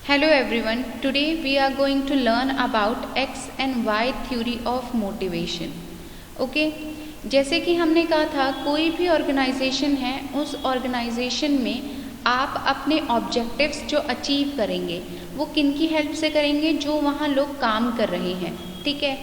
Hello everyone, today we are going to learn about X and Y theory of motivation. Okay जैसे कि हमने कहा था कोई भी ऑर्गेनाइजेशन है उस ऑर्गेनाइजेशन में आप अपने ऑब्जेक्टिव्स जो अचीव करेंगे वो किन की हेल्प से करेंगे, जो वहाँ लोग काम कर रहे हैं। ठीक है,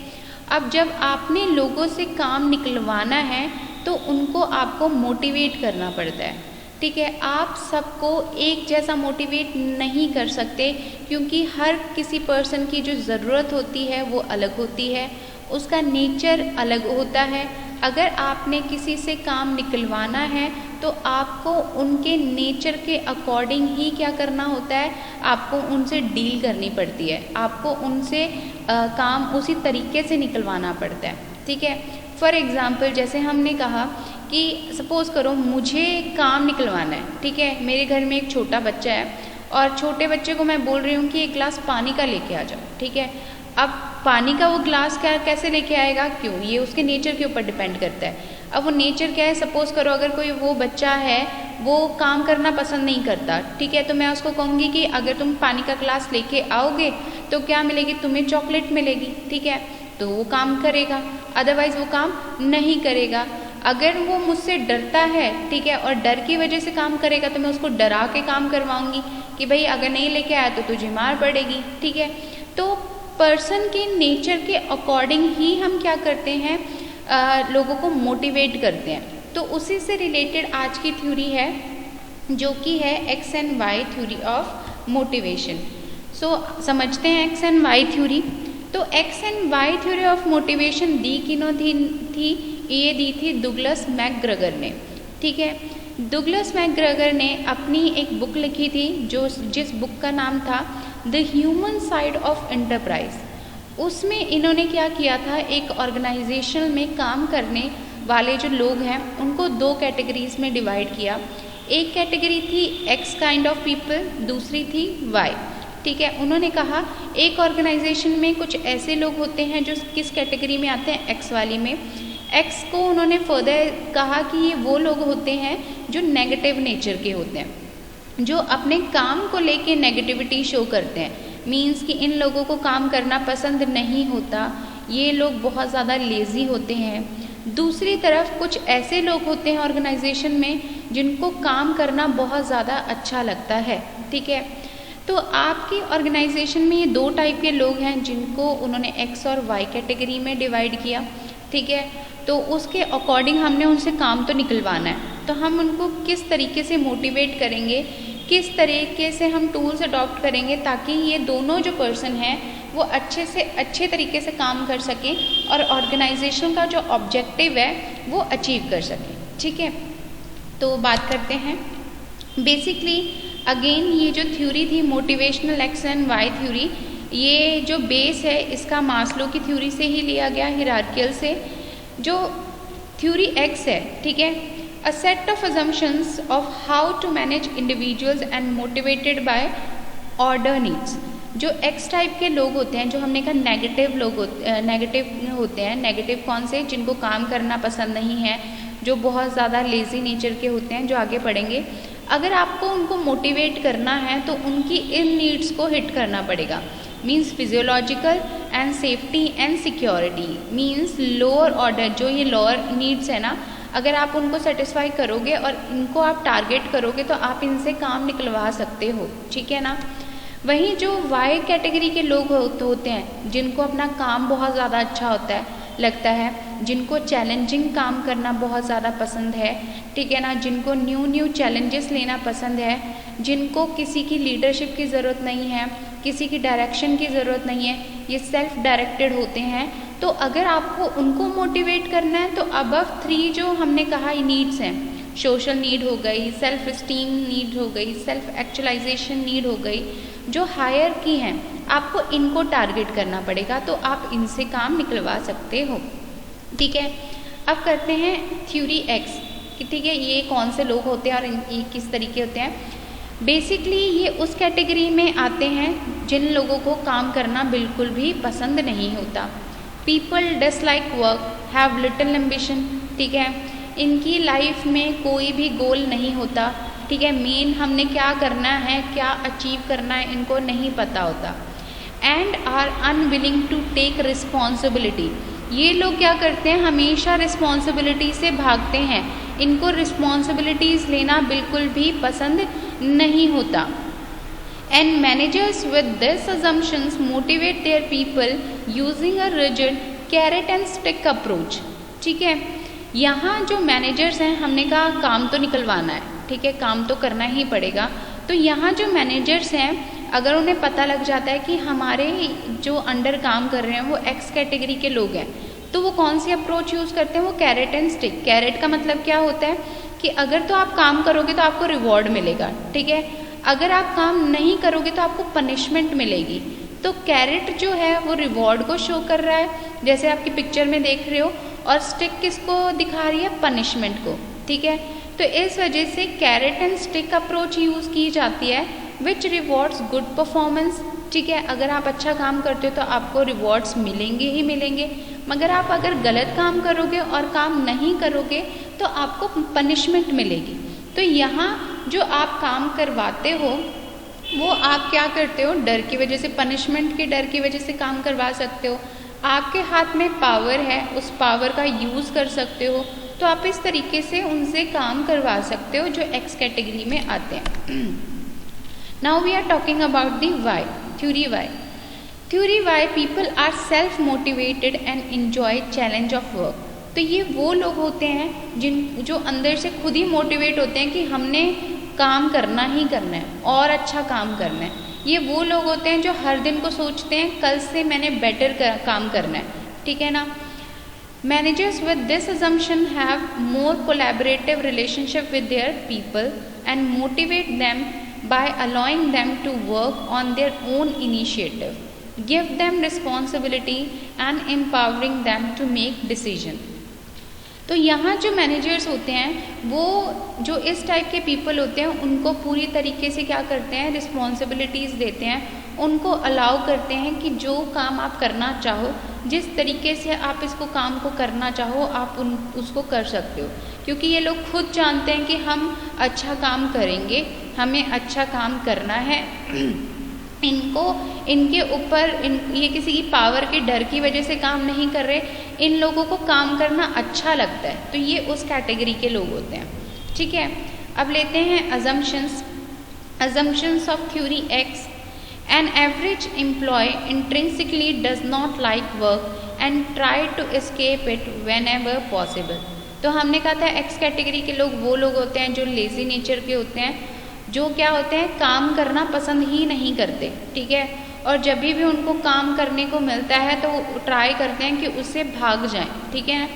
अब जब आपने लोगों से काम निकलवाना है तो उनको आपको मोटिवेट करना पड़ता है। ठीक है, आप सबको एक जैसा मोटिवेट नहीं कर सकते क्योंकि हर किसी पर्सन की जो ज़रूरत होती है वो अलग होती है, उसका नेचर अलग होता है। अगर आपने किसी से काम निकलवाना है तो आपको उनके नेचर के अकॉर्डिंग ही क्या करना होता है, आपको उनसे डील करनी पड़ती है, आपको उनसे काम उसी तरीके से निकलवाना पड़ता है। ठीक है, फॉर एग्ज़ाम्पल जैसे हमने कहा कि सपोज़ करो मुझे काम निकलवाना है। ठीक है, मेरे घर में एक छोटा बच्चा है और छोटे बच्चे को मैं बोल रही हूँ कि एक गिलास पानी का लेके आ जाओ। ठीक है, अब पानी का वो गिलास कैसे लेके आएगा, क्यों, ये उसके नेचर के ऊपर डिपेंड करता है। अब वो नेचर क्या है, सपोज़ करो अगर कोई वो बच्चा है वो काम करना पसंद नहीं करता, ठीक है, तो मैं उसको कहूँगी कि अगर तुम पानी का गिलास लेके आओगे तो क्या मिलेगी, तुम्हें चॉकलेट मिलेगी। ठीक है, तो वो काम करेगा, अदरवाइज़ वो काम नहीं करेगा। अगर वो मुझसे डरता है, ठीक है, और डर की वजह से काम करेगा तो मैं उसको डरा के काम करवाऊंगी कि भाई अगर नहीं लेके आया तो तुझे मार पड़ेगी। ठीक है, तो पर्सन के नेचर के अकॉर्डिंग ही हम क्या करते हैं, लोगों को मोटिवेट करते हैं। तो उसी से रिलेटेड आज की थ्योरी है जो कि है X and Y theory of motivation. So समझते हैं एक्स एंड वाई थ्योरी। तो X and Y theory of motivation दी किन्हों थी, ये दी थी डगलस मैकग्रेगर ने। ठीक है, डगलस मैकग्रेगर ने अपनी एक बुक लिखी थी जिस बुक का नाम था the human side of enterprise. उसमें इन्होंने क्या किया था, एक ऑर्गेनाइजेशन में काम करने वाले जो लोग हैं उनको दो कैटेगरीज में डिवाइड किया। एक कैटेगरी थी एक्स काइंड ऑफ पीपल, दूसरी थी वाई। ठीक है, उन्होंने कहा एक ऑर्गेनाइजेशन में कुछ ऐसे लोग होते हैं जो किस कैटेगरी में आते हैं, एक्स वाली में। एक्स को उन्होंने फर्दर कहा कि ये वो लोग होते हैं जो नेगेटिव नेचर के होते हैं, जो अपने काम को लेके नेगेटिविटी शो करते हैं। मीन्स कि इन लोगों को काम करना पसंद नहीं होता, ये लोग बहुत ज़्यादा लेज़ी होते हैं। दूसरी तरफ कुछ ऐसे लोग होते हैं ऑर्गेनाइजेशन में जिनको काम करना बहुत ज़्यादा अच्छा लगता है। ठीक है, तो आपकी ऑर्गेनाइजेशन में ये दो टाइप के लोग हैं जिनको उन्होंने एक्स और वाई कैटेगरी में डिवाइड किया। ठीक है, तो उसके अकॉर्डिंग हमने उनसे काम तो निकलवाना है, तो हम उनको किस तरीके से मोटिवेट करेंगे, किस तरीके से हम टूल्स अडॉप्ट करेंगे ताकि ये दोनों जो पर्सन हैं वो अच्छे से अच्छे तरीके से काम कर सकें और ऑर्गेनाइजेशन का जो ऑब्जेक्टिव है वो अचीव कर सकें। ठीक है, तो बात करते हैं बेसिकली अगेन ये जो थ्योरी थी motivational X and Y theory, ये जो बेस है इसका मास्लो की थ्योरी से ही लिया गया, हिरार्कियल से। जो थ्योरी एक्स है, ठीक है, a set of assumptions of how to manage individuals and motivated by order needs. जो एक्स टाइप के लोग होते हैं, जो हमने कहा नेगेटिव लोग नेगेटिव होते हैं। नेगेटिव कौन से, जिनको काम करना पसंद नहीं है, जो बहुत ज़्यादा लेज़ी नेचर के होते हैं, जो आगे पढ़ेंगे। अगर आपको उनको मोटिवेट करना है तो उनकी इन नीड्स को हिट करना पड़ेगा। Means physiological and safety and security, means lower order जो ये लोअर नीड्स है ना, अगर आप उनको सेटिस्फाई करोगे और इनको आप टारगेट करोगे तो आप इनसे काम निकलवा सकते हो। ठीक है ना। वहीं जो वाई कैटेगरी के लोग होते हैं जिनको अपना काम बहुत ज़्यादा अच्छा लगता है, जिनको चैलेंजिंग काम करना बहुत ज़्यादा पसंद है, ठीक है ना, जिनको न्यू चैलेंजेस लेना पसंद है, जिनको किसी की लीडरशिप की ज़रूरत नहीं है, किसी की डायरेक्शन की ज़रूरत नहीं है, ये सेल्फ डायरेक्टेड होते हैं। तो अगर आपको उनको मोटिवेट करना है तो अबव 3 जो हमने कहा नीड्स हैं, सोशल नीड हो गई, सेल्फ एस्टीम नीड हो गई, सेल्फ एक्चुअलाइजेशन नीड हो गई, जो हायर की हैं, आपको इनको टारगेट करना पड़ेगा, तो आप इनसे काम निकलवा सकते हो। ठीक है, अब करते हैं थ्योरी एक्स कि ठीक है ये कौन से लोग होते हैं और ये किस तरीके होते हैं। बेसिकली ये उस कैटेगरी में आते हैं जिन लोगों को काम करना बिल्कुल भी पसंद नहीं होता। People dislike work, have little ambition. ठीक है, इनकी लाइफ में कोई भी गोल नहीं होता, ठीक है, मेन हमने क्या करना है, क्या अचीव करना है, इनको नहीं पता होता। And are unwilling to take responsibility, ये लोग क्या करते हैं, हमेशा रिस्पॉन्सिबिलिटी से भागते हैं, इनको रिस्पॉन्सिबिलिटीज़ लेना बिल्कुल भी पसंद नहीं होता। And managers with this assumptions motivate their people using a rigid carrot and stick approach. ठीक है, यहाँ जो मैनेजर्स हैं, हमने कहा काम तो निकलवाना है, ठीक है, काम तो करना ही पड़ेगा। तो यहाँ जो मैनेजर्स हैं, अगर उन्हें पता लग जाता है कि हमारे जो अंडर काम कर रहे हैं वो एक्स कैटेगरी के लोग हैं, तो वो कौन सी अप्रोच यूज़ करते हैं, वो कैरेट एंड स्टिक। कैरेट का मतलब क्या होता है कि अगर तो आप काम करोगे तो आपको रिवॉर्ड मिलेगा, ठीक है, अगर आप काम नहीं करोगे तो आपको पनिशमेंट मिलेगी। तो कैरेट जो है वो रिवॉर्ड को शो कर रहा है, जैसे आपकी पिक्चर में देख रहे हो, और स्टिक किसको दिखा रही है, पनिशमेंट को। ठीक है, तो इस वजह से carat and stick approach use की जाती है, विच रिवॉर्ड्स गुड परफॉर्मेंस। ठीक है, अगर आप अच्छा काम करते हो तो आपको रिवॉर्ड्स मिलेंगे ही मिलेंगे, मगर आप अगर गलत काम करोगे और काम नहीं करोगे तो आपको पनिशमेंट मिलेगी। तो यहाँ जो आप काम करवाते हो वो आप क्या करते हो, डर की वजह से, पनिशमेंट के डर की वजह से काम करवा सकते हो। आपके हाथ में पावर है, उस पावर का यूज़ कर सकते हो, तो आप इस तरीके से उनसे काम करवा सकते हो जो एक्स कैटेगरी में आते हैं। Now we are talking about the Y, theory Y. Theory Y people are self motivated and enjoy challenge of work. तो ये वो लोग होते हैं जो अंदर से खुद ही मोटिवेट होते हैं कि हमने काम करना ही करना है और अच्छा काम करना है। ये वो लोग होते हैं जो हर दिन को सोचते हैं कल से मैंने बेटर काम करना है, ठीक है ना। Managers with this assumption have more collaborative relationship with their people and motivate them by allowing them to work on their own initiative, give them responsibility and empowering them to make decision। तो यहाँ जो managers होते हैं वो जो इस type के people होते हैं उनको पूरी तरीके से क्या करते हैं, रिस्पॉन्सिबिलिटीज़ देते हैं, उनको अलाउ करते हैं कि जो काम आप करना चाहो, जिस तरीके से आप इसको काम को करना चाहो आप उसको कर सकते हो, क्योंकि ये लोग खुद जानते हैं कि हम अच्छा काम करेंगे, हमें अच्छा काम करना है। इनके ऊपर ये किसी की पावर के डर की वजह से काम नहीं कर रहे, इन लोगों को काम करना अच्छा लगता है, तो ये उस कैटेगरी के लोग होते हैं। ठीक है, अब लेते हैं assumptions of theory X। An average employee intrinsically does not like work and try to escape it whenever possible। तो हमने कहा था एक्स कैटेगरी के लोग वो लोग होते हैं जो लेजी नेचर के होते हैं, जो क्या होते हैं, काम करना पसंद ही नहीं करते, ठीक है, और जब भी उनको काम करने को मिलता है तो ट्राई करते हैं कि उससे भाग जाएं, ठीक है।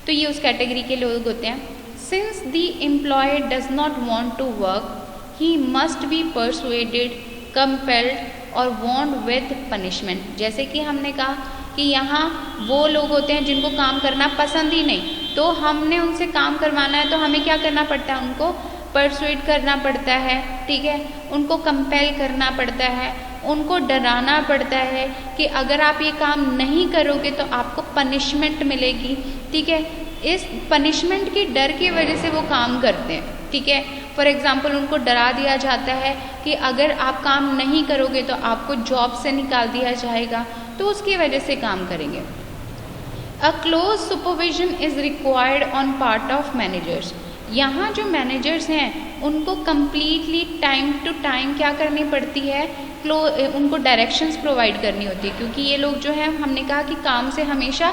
तो ये उस कैटेगरी के लोग होते हैं। Since the employ does not want to work he must be persuaded, compelled और वॉन्ड विद पनिशमेंट। जैसे कि हमने कहा कि यहाँ वो लोग होते हैं जिनको काम करना पसंद ही नहीं, तो हमने उनसे काम करवाना है तो हमें क्या करना पड़ता है, उनको परसुएड करना पड़ता है, ठीक है, उनको कंपेल करना पड़ता है, उनको डराना पड़ता है कि अगर आप ये काम नहीं करोगे तो आपको पनिशमेंट मिलेगी, ठीक है। इस पनिशमेंट के डर की वजह से वो काम करते हैं, ठीक है। फॉर एग्जाम्पल उनको डरा दिया जाता है कि अगर आप काम नहीं करोगे तो आपको जॉब से निकाल दिया जाएगा, तो उसकी वजह से काम करेंगे। A close supervision is required on part of managers. यहाँ जो मैनेजर्स हैं उनको कम्प्लीटली टाइम टू टाइम क्या करनी पड़ती है, उनको डायरेक्शंस प्रोवाइड करनी होती है, क्योंकि ये लोग जो हैं हमने कहा कि काम से हमेशा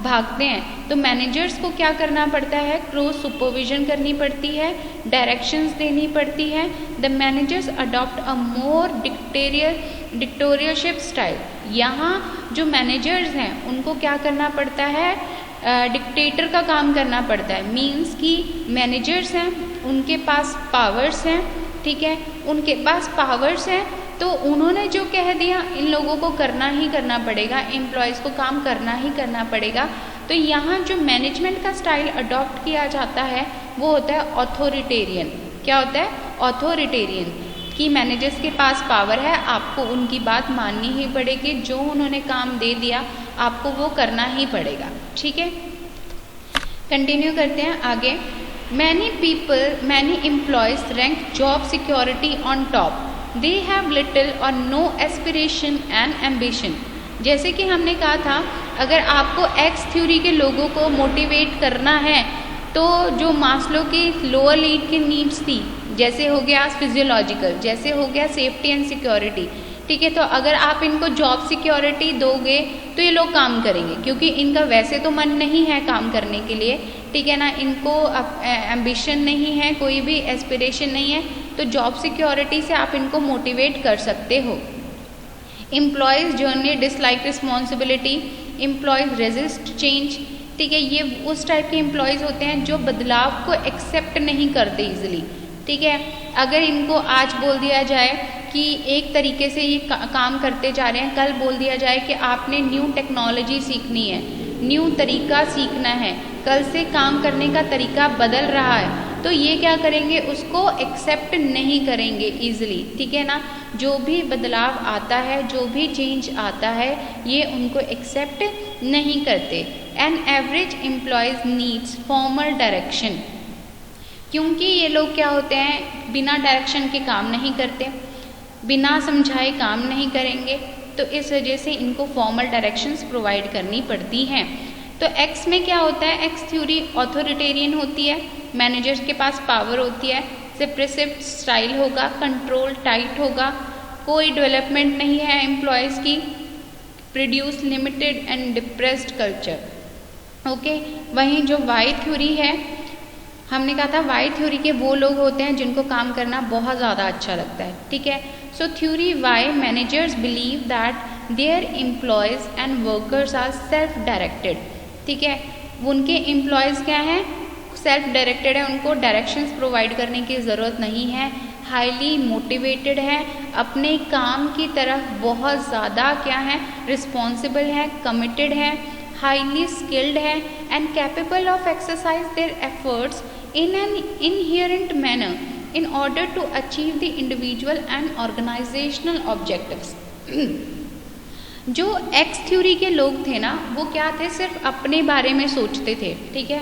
भागते हैं, तो मैनेजर्स को क्या करना पड़ता है, क्लोज सुपरविजन करनी पड़ती है, डायरेक्शंस देनी पड़ती है। The managers adopt a more dictatorship style. यहाँ जो मैनेजर्स हैं उनको क्या करना पड़ता है, डिक्टेटर का काम करना पड़ता है। मीन्स कि मैनेजर्स हैं उनके पास पावर्स हैं, ठीक है, उनके पास पावर्स हैं तो उन्होंने जो कह दिया इन लोगों को करना ही करना पड़ेगा, एम्प्लॉयज़ को काम करना ही करना पड़ेगा। तो यहाँ जो मैनेजमेंट का स्टाइल अडॉप्ट किया जाता है वो होता है ऑथोरिटेरियन। क्या होता है, ऑथोरिटेरियन, कि मैनेजर्स के पास पावर है, आपको उनकी बात माननी ही पड़ेगी, जो उन्होंने काम दे दिया आपको वो करना ही पड़ेगा, ठीक है। कंटिन्यू करते हैं आगे। many employees rank job security on top. They have little or no aspiration and ambition. जैसे कि हमने कहा था, अगर आपको एक्स थ्योरी के लोगों को मोटिवेट करना है तो जो मास्लो की लोअर लीड की नीड्स थी, जैसे हो गया फिजियोलॉजिकल, जैसे हो गया सेफ्टी एंड सिक्योरिटी, ठीक है, तो अगर आप इनको जॉब सिक्योरिटी दोगे तो ये लोग काम करेंगे, क्योंकि इनका वैसे तो मन नहीं है काम करने के लिए, ठीक है ना, इनको एम्बिशन नहीं है, कोई भी एस्पिरेशन नहीं है, तो जॉब सिक्योरिटी से आप इनको मोटिवेट कर सकते हो। Employees generally dislike responsibility, employees resist change, ठीक है, ये उस टाइप के एम्प्लॉयज़ होते हैं जो बदलाव को एक्सेप्ट नहीं करते ईजिली, ठीक है। अगर इनको आज बोल दिया जाए कि एक तरीके से ये काम करते जा रहे हैं, कल बोल दिया जाए कि आपने न्यू टेक्नोलॉजी सीखनी है, न्यू तरीका सीखना है, कल से काम करने का तरीका बदल रहा है, तो ये क्या करेंगे, उसको एक्सेप्ट नहीं करेंगे ईजिली, ठीक है ना। जो भी बदलाव आता है, जो भी चेंज आता है, ये उनको एक्सेप्ट नहीं करते। An average employees needs formal direction, क्योंकि ये लोग क्या होते हैं, बिना डायरेक्शन के काम नहीं करते, बिना समझाए काम नहीं करेंगे, तो इस वजह से इनको फॉर्मल डायरेक्शंस प्रोवाइड करनी पड़ती हैं। तो एक्स में क्या होता है, एक्स थ्योरी ऑथोरिटेरियन होती है, मैनेजर्स के पास पावर होती है, सप्रेसिव स्टाइल होगा, कंट्रोल टाइट होगा, कोई डेवलपमेंट नहीं है एम्प्लॉयज़ की, produce limited and depressed culture, okay. वहीं जो वाई थ्योरी है, हमने कहा था वाई थ्योरी के वो लोग होते हैं जिनको काम करना बहुत ज़्यादा अच्छा लगता है, ठीक है। So theory Y, managers believe that their employees and workers are self directed, ठीक है, उनके एम्प्लॉयज़ क्या हैं, सेल्फ डायरेक्टेड है, उनको डायरेक्शंस प्रोवाइड करने की ज़रूरत नहीं है, हाईली मोटिवेटेड है, अपने काम की तरफ बहुत ज़्यादा क्या है, रिस्पॉन्सिबल है, कमिटेड है, हाईली स्किल्ड है and capable of exercise their efforts in an inherent manner in order to achieve the individual and organizational objectives. जो एक्स थ्योरी के लोग थे ना, वो क्या थे, सिर्फ अपने बारे में सोचते थे, ठीक है,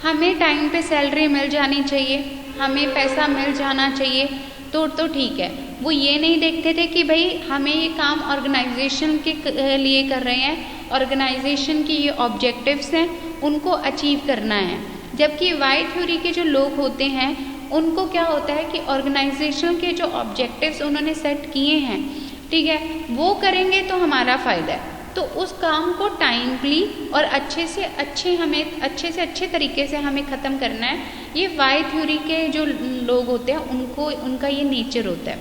हमें टाइम पे सैलरी मिल जानी चाहिए, हमें पैसा मिल जाना चाहिए, तो ठीक है। वो ये नहीं देखते थे कि भाई हमें ये काम ऑर्गेनाइजेशन के लिए कर रहे हैं, ऑर्गेनाइजेशन की ये ऑब्जेक्टिव्स हैं, उनको अचीव करना है। जबकि वाई थ्योरी के जो लोग होते हैं, उनको क्या होता है कि ऑर्गेनाइजेशन के जो ऑब्जेक्टिव्स उन्होंने सेट किए हैं, ठीक है, वो करेंगे तो हमारा फ़ायदा है, तो उस काम को टाइमली और अच्छे से अच्छे तरीके से हमें ख़त्म करना है। ये वाई थ्योरी के जो लोग होते हैं, उनका ये नेचर होता है।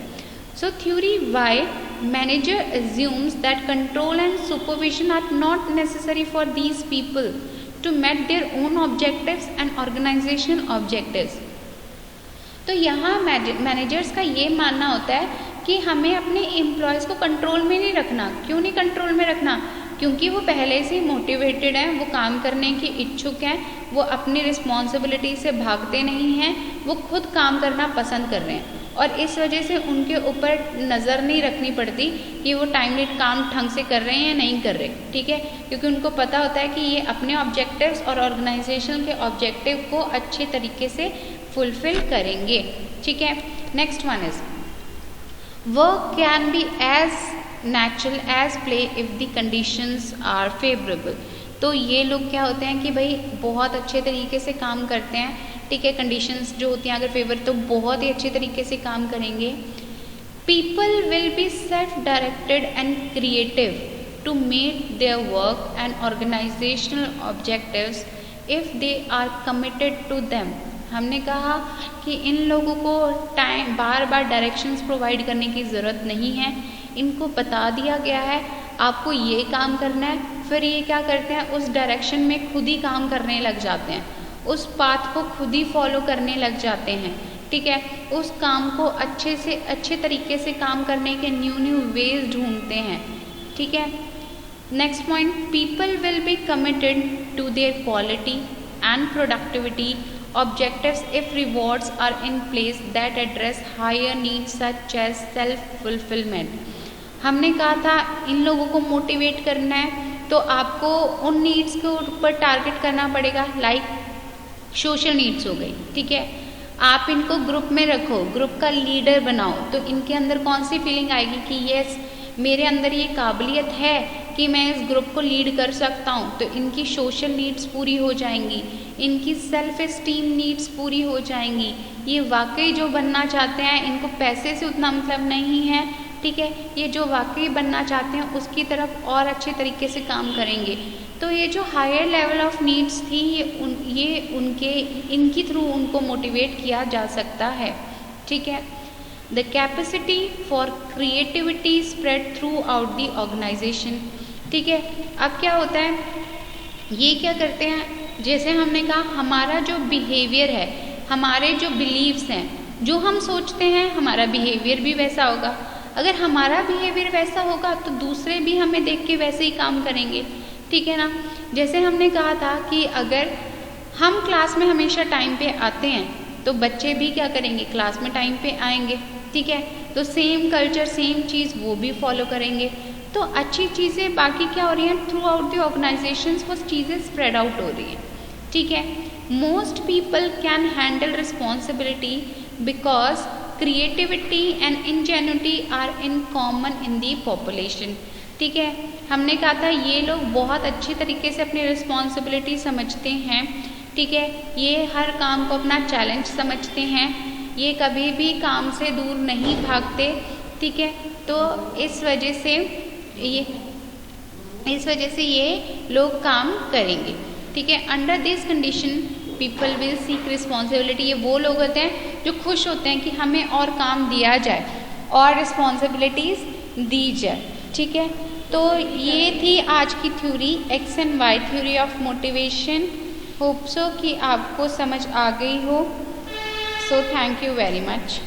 So theory Y, manager assumes that control and supervision are not necessary for these people to meet their own objectives and organization objectives। तो यहाँ मैनेजर्स का ये मानना होता है कि हमें अपने एम्प्लॉयज़ को कंट्रोल में नहीं रखना। क्यों नहीं कंट्रोल में रखना? क्योंकि वो पहले से मोटिवेटेड हैं, वो काम करने की इच्छुक हैं, वो अपनी रिस्पॉन्सिबिलिटी से भागते नहीं हैं, वो खुद काम करना पसंद कर रहे हैं, और इस वजह से उनके ऊपर नज़र नहीं रखनी पड़ती कि वो टाइमली काम ढंग से कर रहे हैं या नहीं कर रहे, ठीक है, क्योंकि उनको पता होता है कि ये अपने ऑब्जेक्टिव्स और ऑर्गेनाइजेशन के ऑब्जेक्टिव को अच्छे तरीके से फुलफिल करेंगे, ठीक है। Next one is work can be as natural as play if the conditions are favourable. तो ये लोग क्या होते हैं कि भाई बहुत अच्छे तरीके से काम करते हैं, ठीक है, कंडीशंस जो होती हैं अगर फेवर तो बहुत ही अच्छे तरीके से काम करेंगे। People will be self directed and creative to make their work and organisational objectives if they are committed to them. हमने कहा कि इन लोगों को बार बार डायरेक्शंस प्रोवाइड करने की ज़रूरत नहीं है, इनको बता दिया गया है आपको ये काम करना है, फिर ये क्या करते हैं, उस डायरेक्शन में खुद ही काम करने लग जाते हैं, उस पाथ को खुद ही फॉलो करने लग जाते हैं, ठीक है, उस काम को अच्छे तरीके से काम करने के न्यू वेज ढूंढते हैं, ठीक है। Next point, people will be committed to their quality and productivity objectives if rewards are in place that address higher needs such as self fulfillment। हमने कहा था इन लोगों को मोटिवेट करना है तो आपको उन नीड्स के ऊपर टारगेट करना पड़ेगा, लाइक सोशल नीड्स हो गई, ठीक है। आप इनको ग्रुप में रखो, ग्रुप का लीडर बनाओ, तो इनके अंदर कौन सी फीलिंग आएगी कि यस मेरे अंदर ये काबिलियत है कि मैं इस ग्रुप को लीड कर सकता हूँ। तो इनकी सोशल नीड्स पूरी हो जाएंगी, इनकी सेल्फ एस्टीम नीड्स पूरी हो जाएंगी। ये वाकई जो बनना चाहते हैं, इनको पैसे से उतना मतलब नहीं है, ठीक है। ये जो वाकई बनना चाहते हैं उसकी तरफ और अच्छे तरीके से काम करेंगे। तो ये जो हायर लेवल ऑफ नीड्स थी इनकी थ्रू उनको मोटिवेट किया जा सकता है, ठीक है। The capacity for creativity spread throughout the organisation, ठीक है। अब क्या होता है, ये क्या करते हैं, जैसे हमने कहा हमारा जो बिहेवियर है, हमारे जो बिलीव्स हैं, जो हम सोचते हैं हमारा बिहेवियर भी वैसा होगा। अगर हमारा बिहेवियर वैसा होगा तो दूसरे भी हमें देख के वैसे ही काम करेंगे, ठीक है ना। जैसे हमने कहा था कि अगर हम क्लास में हमेशा टाइम पे आते हैं तो बच्चे भी क्या करेंगे, क्लास में टाइम पे आएंगे, ठीक है। तो सेम कल्चर सेम चीज़ वो भी फॉलो करेंगे। तो अच्छी चीज़ें बाकी क्या हो रही हैं, थ्रू आउट द ऑर्गेनाइजेशंस वो चीज़ें स्प्रेड आउट हो रही हैं, ठीक है। Most people can handle responsibility because creativity and ingenuity are in common in the population, ठीक है। हमने कहा था ये लोग बहुत अच्छी तरीके से अपनी रिस्पॉन्सिबिलिटी समझते हैं, ठीक है। ये हर काम को अपना चैलेंज समझते हैं, ये कभी भी काम से दूर नहीं भागते, ठीक है। तो इस वजह से ये लोग काम करेंगे, ठीक है। Under this condition people will seek responsibility, ये वो लोग होते हैं जो खुश होते हैं कि हमें और काम दिया जाए और रिस्पॉन्सिबिलिटीज़ दी जाए, ठीक है। तो ये थी आज की theory, X and Y theory of motivation. Hope so कि आपको समझ आ गई हो। So thank you very much.